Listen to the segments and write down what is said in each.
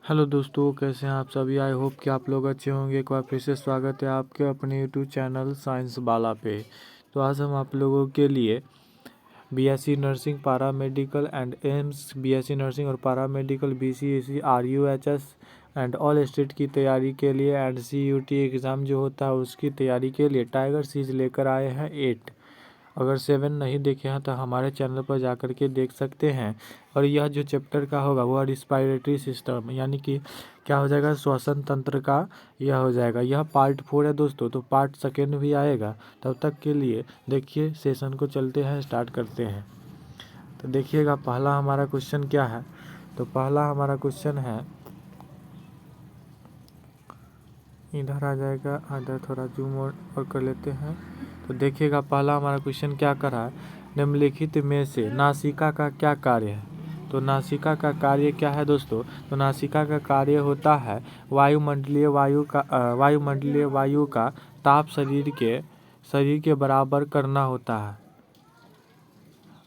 Hello दोस्तों, कैसे हैं आप सभी। आई होप कि आप लोग अच्छे होंगे। एक बार फिर से स्वागत है आपके अपने यूट्यूब चैनल साइंस बाला पे। तो आज हम आप लोगों के लिए BSc nursing, para medical and AIIMS, BSc nursing और para medical, BCAC, RUHS and all state की तैयारी के लिए एंड सीयूटी एग्ज़ाम जो होता है उसकी तैयारी के लिए टाइगर सीरीज लेकर आए हैं 8। अगर 7 नहीं देखे हैं तो हमारे चैनल पर जाकर के देख सकते हैं। और यह जो चैप्टर का होगा वह रिस्पायरेटरी सिस्टम, यानी कि क्या हो जाएगा, श्वसन तंत्र का यह हो जाएगा। यह पार्ट 4 है दोस्तों, तो पार्ट सेकेंड भी आएगा। तब तक के लिए देखिए, सेशन को चलते हैं, स्टार्ट करते हैं। तो देखिएगा पहला हमारा क्वेश्चन क्या है। तो पहला हमारा क्वेश्चन है, इधर आ जाएगा, इधर थोड़ा जूम और कर लेते हैं। तो देखिएगा पहला हमारा क्वेश्चन क्या कर रहा है, निम्नलिखित में से नासिका का क्या कार्य है। तो नासिका का कार्य क्या है दोस्तों। तो नासिका का कार्य होता है वायुमंडलीय वायु का ताप शरीर के बराबर करना होता है।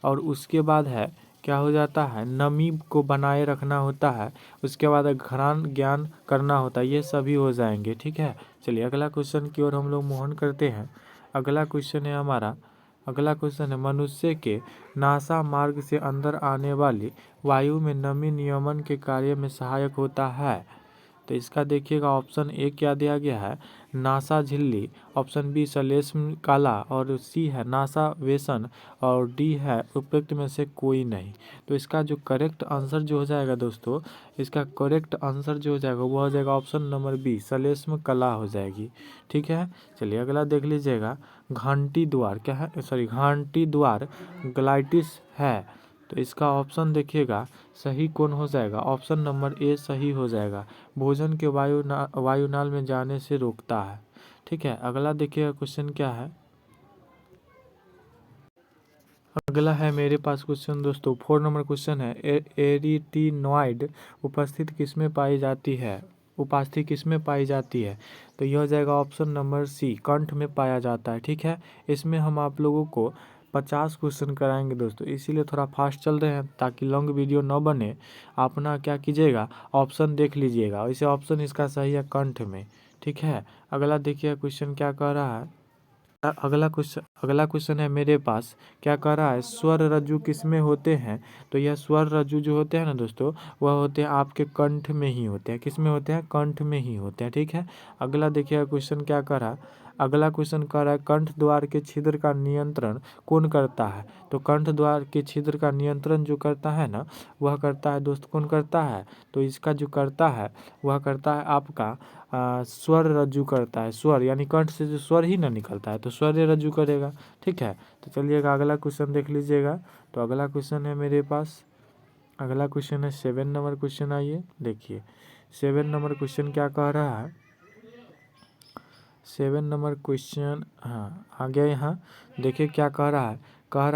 और उसके बाद है क्या हो जाता है, नमी को बनाए रखना होता है। उसके बाद घ्राण ज्ञान करना होता है। ये सभी हो जाएंगे, ठीक है। चलिए अगला क्वेश्चन की ओर हम लोग मोहन करते हैं। अगला क्वेश्चन है हमारा, अगला क्वेश्चन है, मनुष्य के नासा मार्ग से अंदर आने वाली वायु में नमी नियमन के कार्य में सहायक होता है। तो इसका देखिएगा ऑप्शन ए क्या दिया गया है, नासा झिल्ली, ऑप्शन बी श्लेष्म काला, और सी है नासा वेसन, और डी है उपयुक्त में से कोई नहीं। तो इसका जो करेक्ट आंसर जो हो जाएगा दोस्तों, इसका करेक्ट आंसर जो हो जाएगा वो हो जाएगा ऑप्शन नंबर बी, श्लेष्म कला हो जाएगी, ठीक है। चलिए अगला देख लीजिएगा, घंटी द्वार क्या है, सॉरी घंटी द्वार ग्लाइटिस है। तो इसका ऑप्शन देखिएगा सही कौन हो जाएगा, ऑप्शन नंबर ए सही हो जाएगा। भोजन के वायुनाल में जाने से रोकता है, ठीक है। अगला देखिएगा क्वेश्चन क्या है, अगला है मेरे पास क्वेश्चन दोस्तों, 4 नंबर क्वेश्चन है, एरिटिनॉइड उपस्थित किसमें पाई जाती है, उपास्थि किसमें पाई जाती है। तो यह हो जाएगा ऑप्शन नंबर सी, कंठ में पाया जाता है, ठीक है। इसमें हम आप लोगों को 50 क्वेश्चन कराएंगे दोस्तों, इसीलिए थोड़ा फास्ट चल रहे हैं ताकि लॉन्ग वीडियो न बने। आप ना क्या कीजिएगा, ऑप्शन देख लीजिएगा, इसे ऑप्शन इसका सही है कंठ में, ठीक है। अगला देखिए क्वेश्चन क्या कह रहा है, अगला क्वेश्चन है मेरे पास, क्या कह रहा है, स्वर रज्जु किस में होते हैं। तो यह स्वर रज्जु जो होते हैं ना दोस्तों, वह होते हैं आपके कंठ में ही होते हैं। किस में होते हैं, कंठ में ही होते हैं, ठीक है। अगला देखिए क्वेश्चन क्या कह रहा है, अगला क्वेश्चन कह रहा है, कंठ द्वार के छिद्र का नियंत्रण कौन करता है। तो कंठ द्वार के छिद्र का नियंत्रण जो करता है ना, वह करता है दोस्त, कौन करता है। तो इसका जो करता है वह करता है आपका स्वर रज्जु करता है। स्वर यानी कंठ से जो स्वर ही ना निकलता है तो स्वर रज्जु करेगा, ठीक है। तो चलिएगा अगला क्वेश्चन देख लीजिएगा। तो अगला क्वेश्चन है मेरे पास, अगला क्वेश्चन है 7 नंबर क्वेश्चन। आइए देखिए 7 नंबर क्वेश्चन क्या कह रहा है, 7 नंबर क्वेश्चन, हाँ आ गया यहाँ। देखिए क्या कह रहा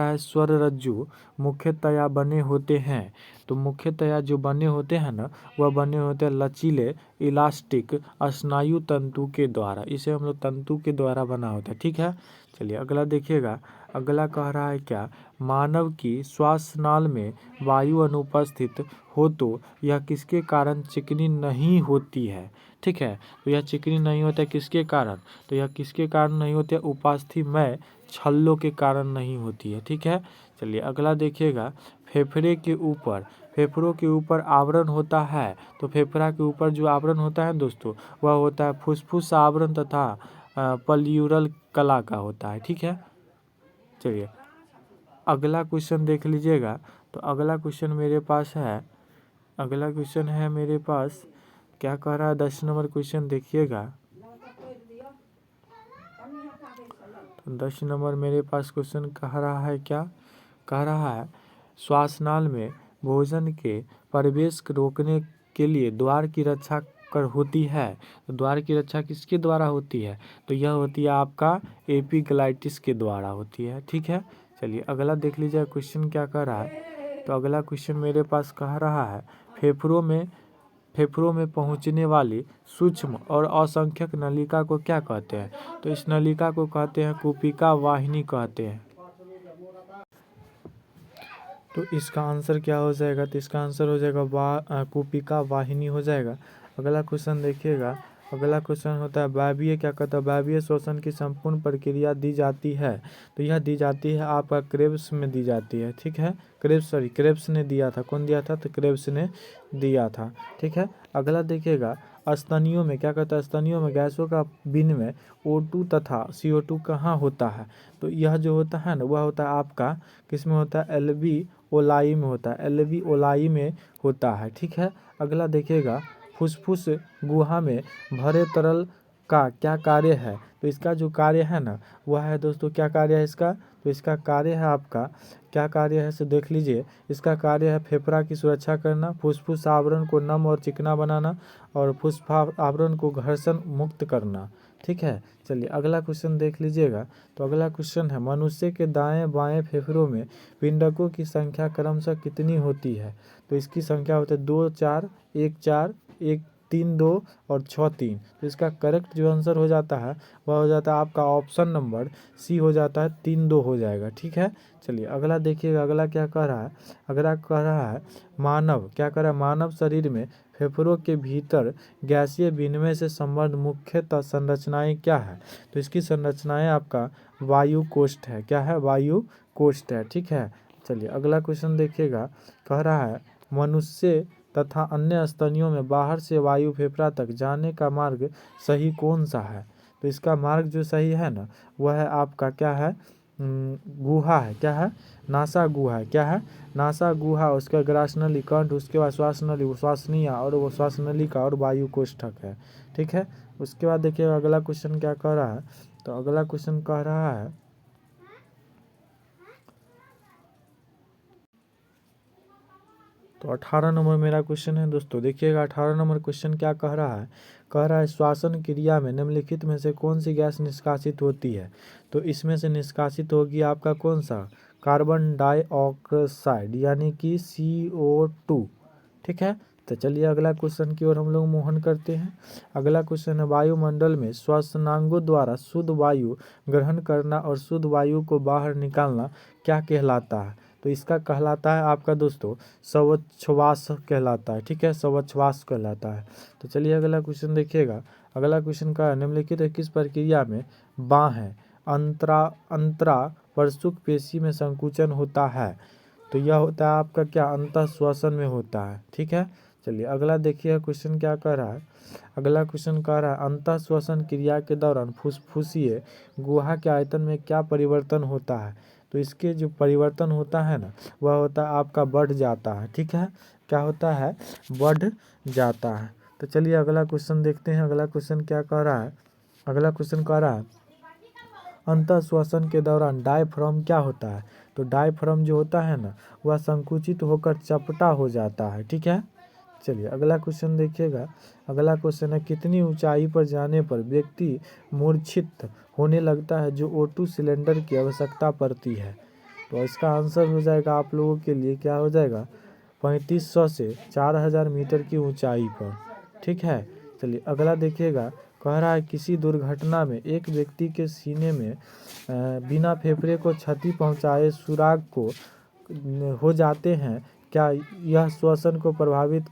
है स्वर रज्जु मुख्यतया बने होते हैं। तो मुख्यतया जो बने होते हैं ना, वह बने होते हैं लचीले इलास्टिक स्नायु तंतु के द्वारा। इसे हम लोग तंतु के द्वारा बना होता है, ठीक है। चलिए अगला देखिएगा, अगला कह रहा है क्या, मानव की श्वास नाल में वायु अनुपस्थित हो तो यह किसके कारण चिकनी नहीं होती है, ठीक है। तो यह चिकनी नहीं होता है किसके कारण, तो यह किसके कारण नहीं होती है, उपास्थि छल्लों के कारण नहीं होती है, ठीक है। चलिए अगला देखिएगा, फेफड़ों के ऊपर आवरण होता है। तो फेफड़ा के ऊपर जो आवरण होता है दोस्तों, वह होता है फुसफुस आवरण तथा प्लूरल कला का होता है, ठीक है। चलिए अगला क्वेश्चन देख लीजिएगा। तो अगला क्वेश्चन मेरे पास है, अगला क्वेश्चन है मेरे पास, क्या कह रहा है 10 नंबर क्वेश्चन देखिएगा। तो 10 नंबर मेरे पास क्वेश्चन कह रहा है, क्या कह रहा है, श्वासनाल में भोजन के प्रवेश को रोकने के लिए द्वार की रक्षा कर होती है। तो द्वार की रक्षा किसके द्वारा होती है, तो यह होती है आपका एपिग्लाइटिस के द्वारा होती है, ठीक है। चलिए अगला देख लीजिए क्वेश्चन क्या कह रहा है। तो अगला क्वेश्चन मेरे पास कह रहा है, फेफड़ों में पहुंचने वाली सूक्ष्म और असंख्यक नलिका को क्या कहते हैं। तो इस नलिका को कहते हैं कूपिका वाहिनी कहते हैं। तो इसका आंसर क्या हो जाएगा, तो इसका आंसर हो जाएगा कूपिका वाहिनी हो जाएगा। अगला क्वेश्चन देखिएगा, अगला क्वेश्चन होता है वायवीय, क्या कहता है, वायवीय श्वसन की संपूर्ण प्रक्रिया दी जाती है। तो यह दी जाती है आपका क्रेब्स में दी जाती है, ठीक है। क्रेब्स ने दिया था, कौन दिया था, तो क्रेब्स ने दिया था, ठीक है। अगला देखिएगा, स्तनियों में क्या कहता है, स्तनियों में गैसों का विनिमय O2 तथा CO2 कहाँ होता है। तो यह जो होता है ना, वह होता है आपका किस में होता है, एल्वी ओलाई में होता है, एल्वी ओलाई में होता है, ठीक है। अगला देखिएगा, फुसफुस गुहा में भरे तरल का क्या कार्य है। तो इसका जो कार्य है ना, वह है दोस्तों, क्या कार्य है इसका, तो इसका कार्य है आपका, क्या कार्य है इसे देख लीजिए। इसका कार्य है फेफड़ा की सुरक्षा करना, फुसफुस आवरण को नम और चिकना बनाना, और फुसफा आवरण को घर्षण मुक्त करना, ठीक है। चलिए अगला क्वेश्चन देख लीजिएगा। तो अगला क्वेश्चन है, मनुष्य के दाएं बाएं फेफड़ों में पिंडकों की संख्या क्रमशः कितनी होती है। तो इसकी संख्या होती है 2 4 1 4 1 3 2 और 6 3। तो इसका करेक्ट जो आंसर हो जाता है वह हो जाता है आपका ऑप्शन नंबर सी हो जाता है, 3 2 हो जाएगा, ठीक है। चलिए अगला देखिएगा, अगला क्या कह रहा है, अगला कह रहा है मानव, क्या कह रहा है, मानव शरीर में फेफड़ों के भीतर गैसीय विनिमय से संबंध मुख्यतः संरचनाएं क्या है। तो इसकी संरचनाएं आपका वायु कोष्ठ है, क्या है, वायु कोष्ठ है, ठीक है। चलिए अगला क्वेश्चन देखिएगा, कह रहा है मनुष्य तथा अन्य स्तनियों में बाहर से वायु फेफड़ा तक जाने का मार्ग सही कौन सा है। तो इसका मार्ग जो सही है ना, वह है आपका क्या है, गुहा है, क्या है, नासा गुहा है, क्या है, नासा गुहा, उसका ग्रास नली कंठ, उसके बाद श्वास नली, श्वासनीय और वो श्वास नलिका और वायु कोष्ठक है, ठीक है। उसके बाद देखिए अगला क्वेश्चन क्या कह रहा है, तो अगला क्वेश्चन कह रहा है, तो 18 नंबर मेरा क्वेश्चन है दोस्तों। देखिएगा 18 नंबर क्वेश्चन क्या कह रहा है, कह रहा है श्वासन क्रिया में निम्नलिखित में से कौन सी गैस निष्कासित होती है। तो इसमें से निष्कासित होगी आपका कौन सा, कार्बन डाइऑक्साइड यानी कि CO2, ठीक है। तो चलिए अगला क्वेश्चन की ओर हम लोग मोहन करते हैं। अगला क्वेश्चन है वायुमंडल में श्वसनांगों द्वारा शुद्ध वायु ग्रहण करना और शुद्ध वायु को बाहर निकालना क्या कहलाता है। तो इसका कहलाता है आपका दोस्तों श्वासोच्छ्वास कहलाता है, ठीक है, श्वासोच्छ्वास कहलाता है। तो चलिए अगला क्वेश्चन देखिएगा, अगला क्वेश्चन का निम्नलिखित किस प्रक्रिया में बाहें अंतरा परसुक पेशी में संकुचन होता है। तो यह होता है आपका क्या, अंतः श्वसन में होता है, ठीक है। चलिए अगला देखिए क्वेश्चन क्या कह रहा है, अगला क्वेश्चन कह रहा है अंतः श्वसन क्रिया के दौरान फुसफुसीय गुहा के आयतन में क्या परिवर्तन होता है। तो इसके जो परिवर्तन होता है ना, वह होता है आपका बढ़ जाता है, ठीक है, क्या होता है, बढ़ जाता है। तो चलिए अगला क्वेश्चन देखते हैं, अगला क्वेश्चन क्या कह रहा है, अगला क्वेश्चन कह रहा है अंतः श्वसन के दौरान डायफ्राम क्या होता है। तो डायफ्राम जो होता है ना, वह संकुचित होकर चपटा हो जाता है, ठीक है। चलिए अगला क्वेश्चन देखिएगा, अगला क्वेश्चन है कितनी ऊंचाई पर जाने पर व्यक्ति मूर्छित होने लगता है जो O2 सिलेंडर की आवश्यकता पड़ती है। तो इसका आंसर हो जाएगा आप लोगों के लिए क्या हो जाएगा, 3500 से 4000 मीटर की ऊंचाई पर, ठीक है। चलिए अगला देखिएगा, कह रहा है किसी दुर्घटना में एक व्यक्ति के सीने में बिना फेफड़े को क्षति पहुंचाए सुराग को हो जाते हैं, क्या यह श्वसन को प्रभावित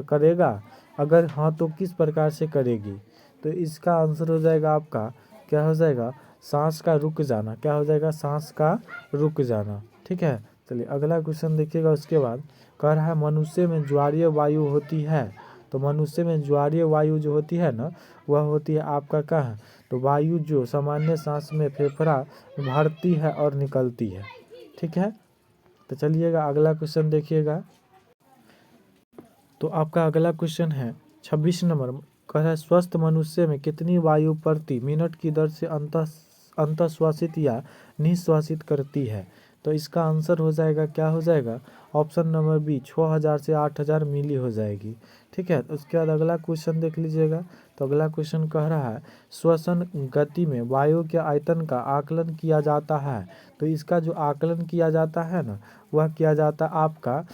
करेगा, अगर हाँ तो किस प्रकार से करेगी। तो इसका आंसर हो जाएगा आपका क्या हो जाएगा, सांस का रुक जाना, क्या हो जाएगा, सांस का रुक जाना, ठीक है। चलिए अगला क्वेश्चन देखिएगा, उसके बाद कह रहा है मनुष्य में ज्वारीय वायु होती है। तो मनुष्य में ज्वारीय वायु जो होती है ना, वह होती है आपका कहाँ, तो वायु जो सामान्य सांस में फेफड़ा भरती है और निकलती है, ठीक है। तो चलिएगा अगला क्वेश्चन देखिएगा, तो आपका अगला क्वेश्चन है 26 नंबर, कह रहा है स्वस्थ मनुष्य में कितनी वायु प्रति मिनट की दर से अंतःश्वासित या निश्वासित करती है। तो इसका आंसर हो जाएगा क्या हो जाएगा, ऑप्शन नंबर बी 6000 से 8000 मिली हो जाएगी, ठीक है। उसके बाद अगला क्वेश्चन देख लीजिएगा, तो अगला क्वेश्चन कह रहा है श्वसन गति में वायु के आयतन का आकलन किया जाता है। तो इसका जो आकलन किया जाता है ना, वह किया जाता है आपका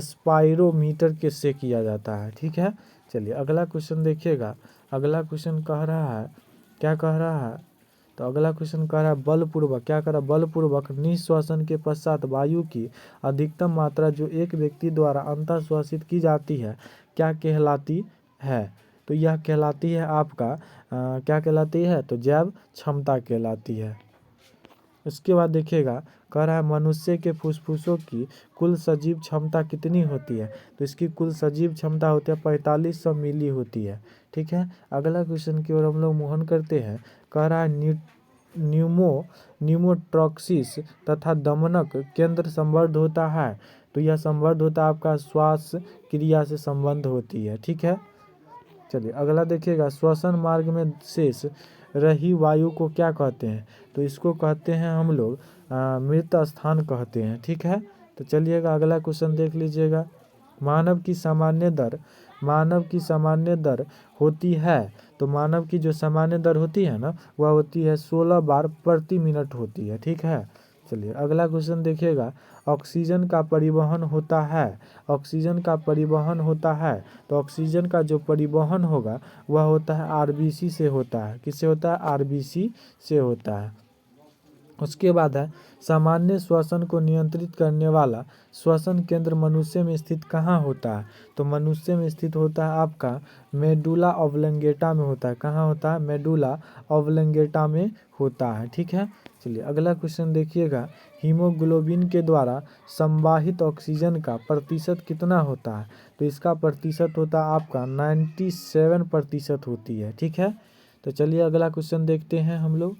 स्पाइरोमीटर के से किया जाता है, ठीक है। चलिए अगला क्वेश्चन देखिएगा, अगला क्वेश्चन कह रहा है क्या कह रहा है, तो अगला क्वेश्चन कह रहा है बलपूर्वक, क्या करा, बलपूर्वक निःश्वासन के पश्चात वायु की अधिकतम मात्रा जो एक व्यक्ति द्वारा अंतःश्वासित की जाती है क्या कहलाती है। तो यह कहलाती है आपका क्या कहलाती है, तो जैव क्षमता कहलाती है। इसके बाद देखिएगा, कह रहा है मनुष्य के फुसफुसों की कुल सजीव क्षमता कितनी होती है। तो इसकी कुल सजीव क्षमता होती है 4500 मिली होती है। ठीक है, अगला क्वेश्चन की ओर हम लोग मोहन करते हैं। कह रहा है न्यूमोट्रॉक्सिस तथा दमनक केंद्र संबद्ध होता है। तो यह संबद्ध होता है आपका श्वास क्रिया से संबंध होती है। ठीक है, चलिए अगला देखिएगा, श्वसन मार्ग में शेष रही वायु को क्या कहते हैं। तो इसको कहते हैं हम लोग मृत स्थान कहते हैं। ठीक है, तो चलिएगा अगला क्वेश्चन देख लीजिएगा, मानव की सामान्य दर होती है। तो मानव की जो सामान्य दर होती है ना, वह होती है 16 बार प्रति मिनट होती है। ठीक है, चलिए अगला क्वेश्चन देखिएगा, ऑक्सीजन का परिवहन होता है, तो ऑक्सीजन का जो परिवहन होगा वह होता है आरबीसी से होता है। किससे होता है, आरबीसी से होता है। उसके बाद है सामान्य श्वसन को नियंत्रित करने वाला श्वसन केंद्र मनुष्य में स्थित कहाँ होता है। तो मनुष्य में स्थित होता है आपका मेडुला ऑब्लंगेटा में होता है। कहाँ होता है, मेडुला ऑब्लंगेटा में होता है। ठीक है, चलिए अगला क्वेश्चन देखिएगा, हीमोग्लोबिन के द्वारा संवाहित ऑक्सीजन का प्रतिशत कितना होता है। तो इसका प्रतिशत होता है आपका 97% होती है। ठीक है, तो चलिए अगला क्वेश्चन देखते हैं हम लोग।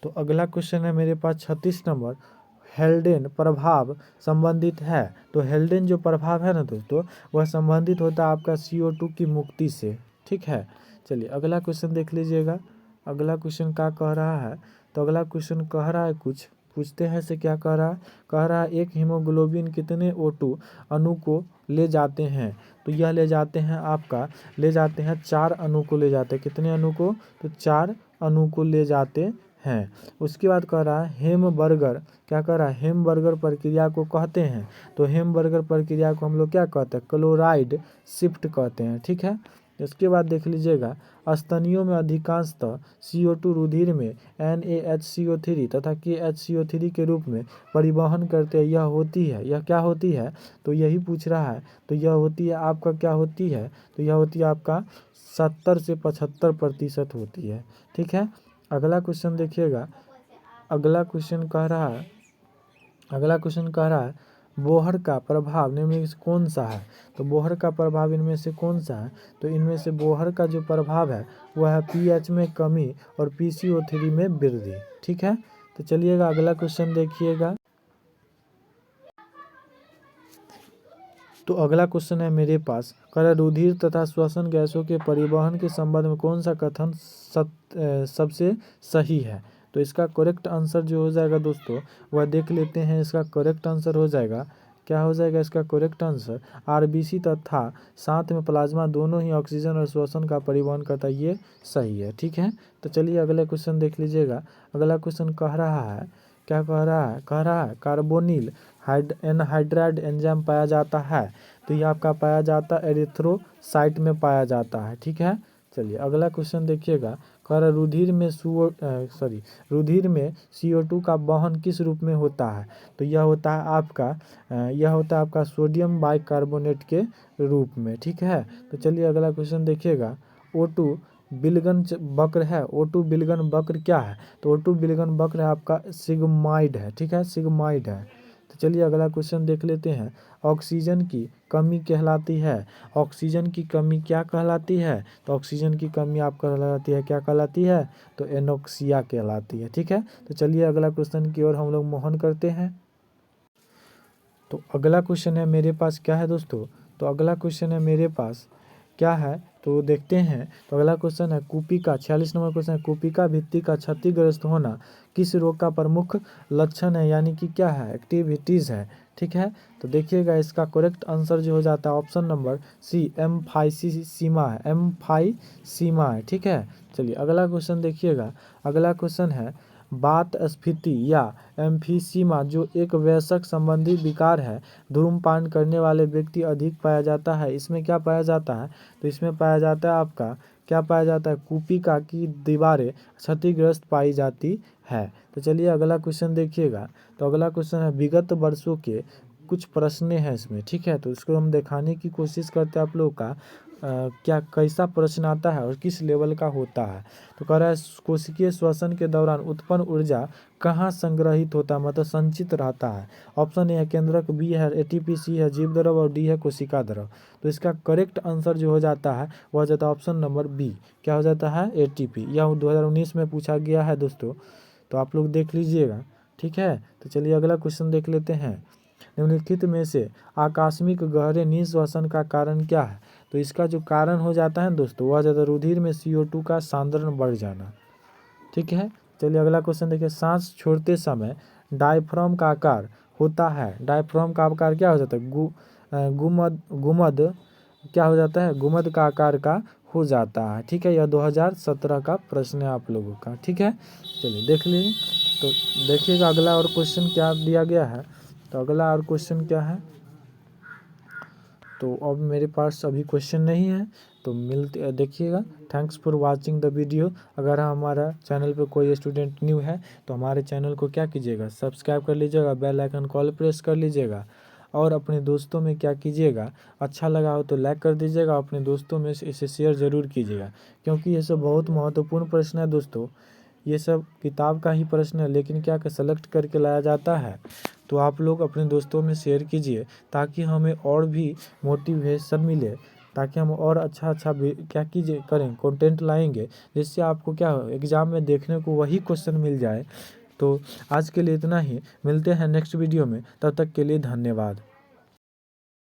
तो अगला क्वेश्चन है मेरे पास 36 नंबर, हेल्डेन प्रभाव संबंधित है। तो हेल्डेन जो प्रभाव है ना दोस्तों, वह संबंधित होता है आपका CO2 की मुक्ति से। ठीक है, चलिए अगला क्वेश्चन देख लीजिएगा, अगला क्वेश्चन क्या कह रहा है। तो अगला क्वेश्चन कह रहा है, कुछ पूछते हैं से क्या कह रहा है, कह रहा है एक हीमोग्लोबिन कितने O2 अणु को ले जाते हैं। तो यह ले जाते हैं आपका, ले जाते हैं 4 अणु को ले जाते हैं। कितने अणु को, तो 4 अणु को ले जाते हैं। उसके बाद कह रहा है हेमबर्गर, क्या कह रहा है, हेमबर्गर प्रक्रिया को कहते हैं। तो हेमबर्गर प्रक्रिया को हम लोग क्या कहते हैं, क्लोराइड शिफ्ट कहते हैं। ठीक है, इसके बाद देख लीजिएगा, स्तनियों में अधिकांशतः CO2 रुधिर में NaHCO3 तथा KHCO3 के रूप में परिवहन करते हैं। यह होती है, यह क्या होती है, तो यही पूछ रहा है। तो यह होती है आपका, क्या होती है, तो यह होती है आपका 70 से 75% होती है। ठीक है, अगला क्वेश्चन देखिएगा, अगला क्वेश्चन कह रहा है बोहर का प्रभाव निम्न में से कौन सा है। तो बोहर का प्रभाव इनमें से कौन सा है, तो इनमें से बोहर का जो प्रभाव है वह है pH में कमी और PCO3 में वृद्धि। ठीक है, तो चलिएगा अगला क्वेश्चन देखिएगा। तो अगला क्वेश्चन है मेरे पास, कह रुधिर तथा श्वसन गैसों के परिवहन के संबंध में कौन सा कथन सबसे सही है। तो इसका करेक्ट आंसर जो हो जाएगा दोस्तों, वह देख लेते हैं। इसका करेक्ट आंसर हो जाएगा, क्या हो जाएगा इसका करेक्ट आंसर, आरबीसी तथा साथ में प्लाज्मा दोनों ही ऑक्सीजन और श्वसन का परिवहन करता है, ये सही है। ठीक है, तो चलिए अगला क्वेश्चन देख लीजिएगा। अगला क्वेश्चन कह रहा है, क्या कह रहा है कार्बोनिल एनहाइड्राइड एंजाइम पाया जाता है। तो ये आपका पाया जाता है एरिथ्रोसाइट में पाया जाता है। ठीक है, चलिए अगला क्वेश्चन देखिएगा, कह रहा रुधिर में CO2 का वहन किस रूप में होता है। तो यह होता है आपका सोडियम बाइकार्बोनेट के रूप में। ठीक है, तो चलिए अगला क्वेश्चन देखिएगा, O2 बिल्गन वक्र है। O2 बिल्गन वक्र क्या है, तो O2 बिल्गन वक्र है आपका सिग्माइड है। ठीक है, सिग्माइड है। तो चलिए अगला क्वेश्चन देख लेते हैं, ऑक्सीजन की कमी कहलाती है। ऑक्सीजन की कमी क्या कहलाती है, तो ऑक्सीजन की कमी आपका कहलाती है, क्या कहलाती है, तो एनोक्सिया कहलाती है। ठीक है, तो चलिए अगला क्वेश्चन की ओर हम लोग मोहन करते हैं। तो अगला क्वेश्चन है मेरे पास, क्या है दोस्तों, तो अगला क्वेश्चन है मेरे पास क्या है, तो देखते हैं। तो अगला क्वेश्चन है कुपिका, 46 नंबर क्वेश्चन है, कुपिका भित्ति का क्षतिग्रस्त होना किस रोग का प्रमुख लक्षण है, यानी कि क्या है, एक्टिविटीज़ है। ठीक है, तो देखिएगा इसका करेक्ट आंसर जो हो जाता है ऑप्शन नंबर सी, एम्फाइसीमा है। ठीक है, चलिए अगला क्वेश्चन देखिएगा। अगला क्वेश्चन है बात स्फीति या एम्फीसीमा जो एक वयस्क संबंधी विकार है, धूम्रपान करने वाले व्यक्ति अधिक पाया जाता है। इसमें क्या पाया जाता है? तो इसमें पाया जाता है आपका क्या पाया जाता है? कूपिका की दीवारें क्षतिग्रस्त पाई जाती है। तो चलिए अगला क्वेश्चन देखिएगा। तो अगला क्वेश्चन है विगत वर्षों के कुछ प्रश्न हैं इसमें, ठीक है। तो इसको हम दिखाने की कोशिश करते हैं आप लोग का क्या कैसा प्रश्न आता है और किस लेवल का होता है। तो कह रहा है कोशिकीय श्वसन के दौरान उत्पन्न ऊर्जा कहाँ संग्रहित होता है, मतलब संचित रहता है। ऑप्शन ए है केंद्रक, बी है एटीपी, सी है जीव द्रव और डी है कोशिका द्रव। तो इसका करेक्ट आंसर जो हो जाता है वह हो जाता है ऑप्शन नंबर बी। क्या हो जाता है? एटीपी। यह 2019 में पूछा गया है दोस्तों, तो आप लोग देख लीजिएगा, ठीक है। तो चलिए अगला क्वेश्चन देख लेते हैं। निम्नलिखित में से आकस्मिक गहरे निःश्वसन का कारण क्या है? तो इसका जो कारण हो जाता है दोस्तों वह ज़्यादा रुधिर में CO2 का सांद्रण बढ़ जाना, ठीक है। चलिए अगला क्वेश्चन देखिए। सांस छोड़ते समय डायफ्राम का आकार होता है, डायफ्राम का आकार क्या हो जाता है? गुमद क्या हो जाता है? गुमद का आकार का हो जाता है, ठीक है। यह 2017 का प्रश्न है आप लोगों का, ठीक है। चलिए देख लीजिए। तो देखिएगा अगला और क्वेश्चन क्या दिया गया है। तो अगला और क्वेश्चन क्या है? तो अब मेरे पास अभी क्वेश्चन नहीं है, तो मिलते देखिएगा। Thanks for watching the video. अगर हमारा चैनल पे कोई स्टूडेंट न्यू है तो हमारे चैनल को क्या कीजिएगा? सब्सक्राइब कर लीजिएगा, बेल आइकन कॉल प्रेस कर लीजिएगा और अपने दोस्तों में क्या कीजिएगा, अच्छा लगा हो तो लाइक कर दीजिएगा, अपने दोस्तों में इसे शेयर ज़रूर कीजिएगा, क्योंकि ये सब बहुत महत्वपूर्ण प्रश्न है दोस्तों। ये सब किताब का ही प्रश्न है, लेकिन क्या सेलेक्ट करके लाया जाता है। तो आप लोग अपने दोस्तों में शेयर कीजिए ताकि हमें और भी मोटिवेशन मिले, ताकि हम और अच्छा क्या कीजिए करें, कंटेंट लाएंगे, जिससे आपको क्या हो एग्ज़ाम में देखने को वही क्वेश्चन मिल जाए। तो आज के लिए इतना ही, मिलते हैं नेक्स्ट वीडियो में, तब तक के लिए धन्यवाद।